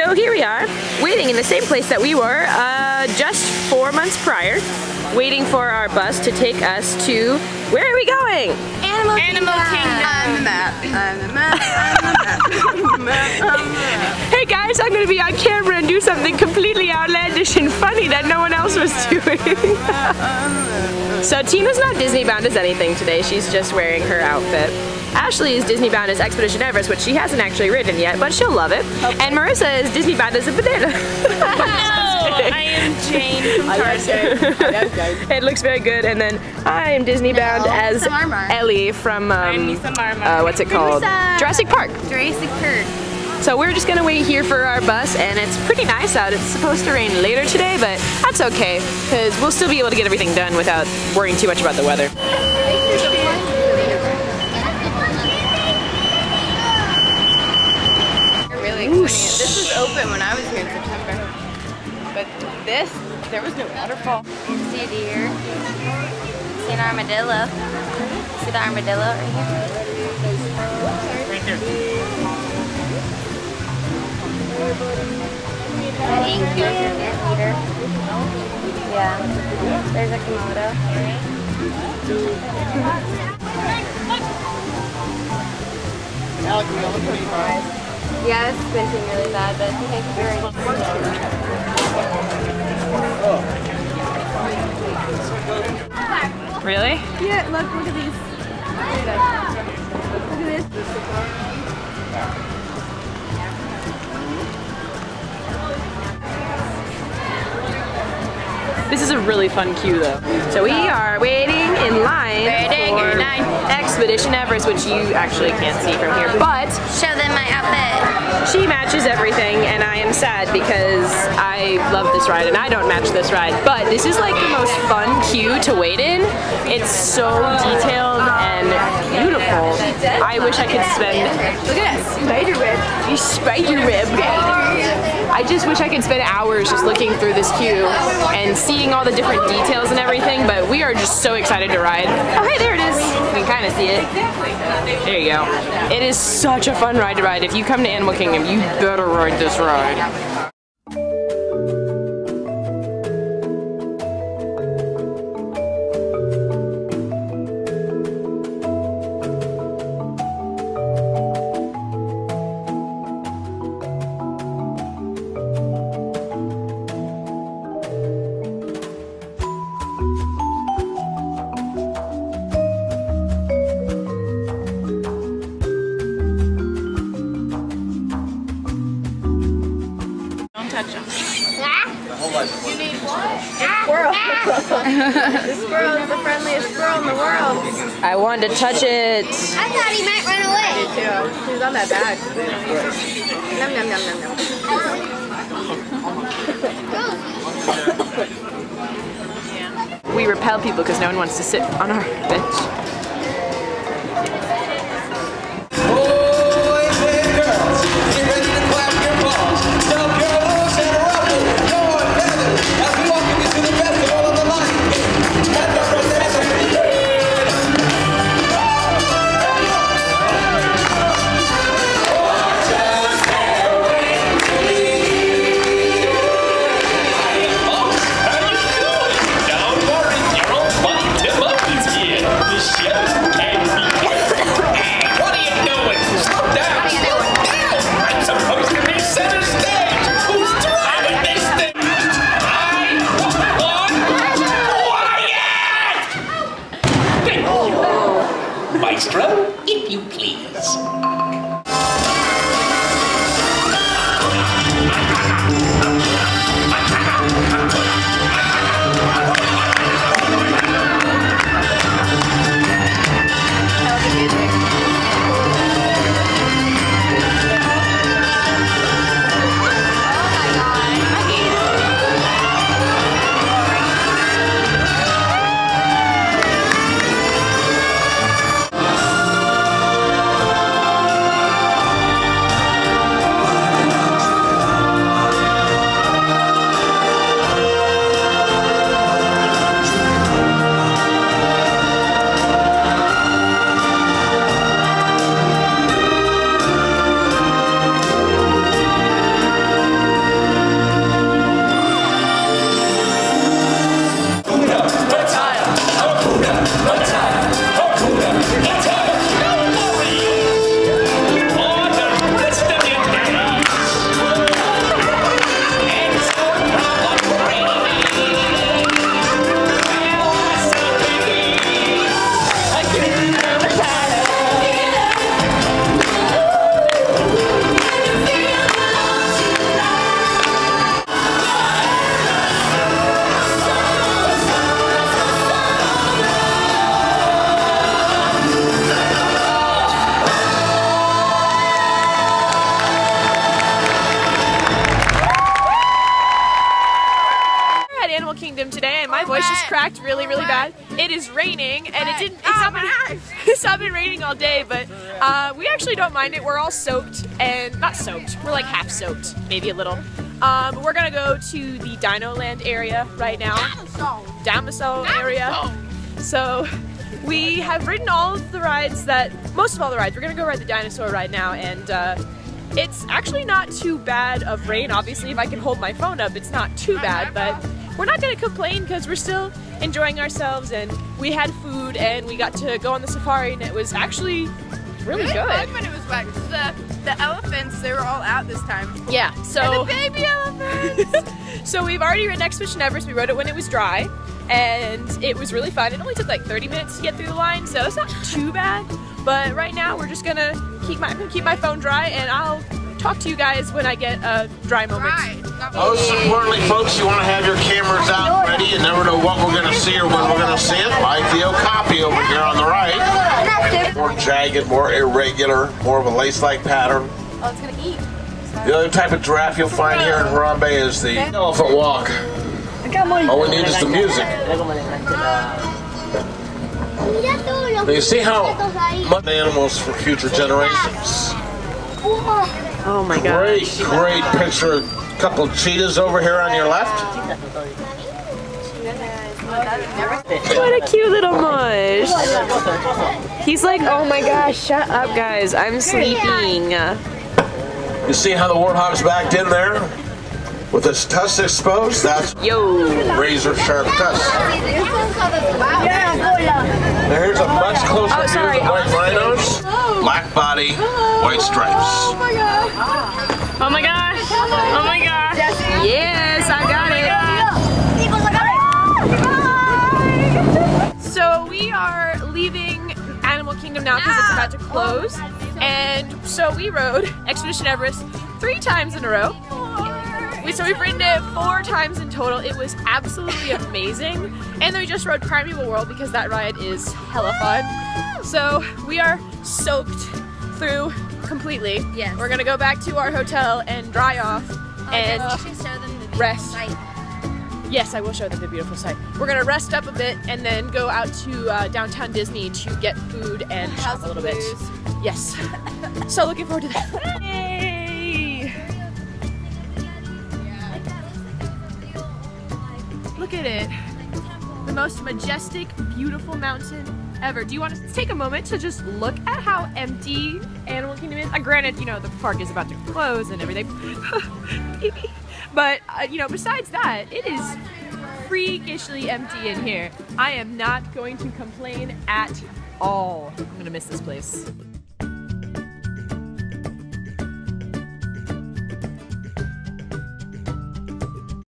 So here we are, waiting in the same place that we were just 4 months prior, waiting for our bus to take us to, where are we going? Animal Kingdom. I'm the map. I'm the map. Hey guys, I'm gonna be on camera and do something completely outlandish and funny that no one else was doing. So Tina's not Disney bound as anything today, she's just wearing her outfit. Ashley is Disney bound as Expedition Everest, which she hasn't actually ridden yet, but she'll love it. Okay. And Marissa is Disney bound as a banana. I am Jane from Tarzan. It looks very good. And then I am Disney bound as Ellie from what's it called? Jurassic Park. Jurassic Park. So we're just gonna wait here for our bus, and it's pretty nice out. It's supposed to rain later today, but that's okay, because we'll still be able to get everything done without worrying too much about the weather. This was open when I was here in September. But this, there was no waterfall. You see a deer. See an armadillo. See the armadillo right here? Right there. Anteater. Yeah. There's a Komodo. Yeah, it's squinting really bad, but I think I can very Really? Yeah, look at these. Look at this. This is a really fun queue though. So we are waiting in line for Expedition Everest, which you actually can't see from here, but show them my outfit. She matches everything, and I am sad because I love this ride and I don't match this ride, but this is like the most fun queue to wait in. It's so detailed and beautiful. I wish I could spend, look at that spider web. You spider web. I just wish I could spend hours just looking through this queue and seeing all the different details and everything, but we are just so excited to ride. Oh hey, there it is. You can kind of see it. There you go. It is such a fun ride to ride. If you come to Animal Kingdom, you better ride this ride. Touch them. You need what? A squirrel. This squirrel is the friendliest squirrel in the world. I wanted to touch it. I thought he might run away. Me too. He was on that bag. Nom nom nom nom nom. We repel people because no one wants to sit on our bench. ice just cracked really bad. It is raining, and it's not been raining all day, but we actually don't mind it. We're all soaked, and not soaked, we're like half soaked, maybe a little. We're gonna go to the Dino Land area right now. Dinosaur area. So we have ridden all of the rides most of all the rides. We're gonna go ride the dinosaur ride now, and it's actually not too bad of rain. Obviously, if I can hold my phone up, it's not too bad, but we're not gonna complain because we're still enjoying ourselves, and we had food, and we got to go on the safari, and it was actually really good. Fun when it was wet. The elephants, they were all out this time. Yeah, so and the baby elephants. So we've already ridden Expedition Everest. We rode it when it was dry, and it was really fun. It only took like 30 minutes to get through the line, so it's not too bad. But right now, we're just gonna keep my phone dry, and I'll talk to you guys when I get a dry moment. Most importantly, folks, you want to have your cameras out ready. You never know what we're going to see or when we're going to see it. Like the Okapi over here on the right. More jagged, more irregular, more of a lace-like pattern. Oh, it's gonna eat. The other type of giraffe you'll find here in Harambe is the elephant walk. All we need is the music. Now you see how much animals for future generations. Oh my gosh. Great picture. A couple of cheetahs over here on your left. What a cute little mush. He's like, oh my gosh, shut up guys, I'm sleeping. You see how the warthog's backed in there? With his tusks exposed? That's razor sharp tusks. Now here's a much closer view of the white rhinos. Black body, white stripes. Oh my gosh. Oh my gosh. Yes, I got it. So we are leaving Animal Kingdom now because it's about to close. And so we rode Expedition Everest 3 times in a row. So we've ridden it 4 times in total. It was absolutely amazing. And then we just rode Primeval World because that ride is hella fun. So we are soaked through completely. Yes. We're gonna go back to our hotel and dry off and rest. Yes, I will show them the beautiful sight. We're gonna rest up a bit and then go out to downtown Disney to get food and shop a little bit. Yes. So looking forward to that. Yay! Look at it. The most majestic, beautiful mountain ever. Do you want to take a moment to just look at how empty Animal Kingdom is? Granted, you know, the park is about to close and everything. But, you know, besides that, it is freakishly empty in here. I am not going to complain at all. I'm gonna miss this place.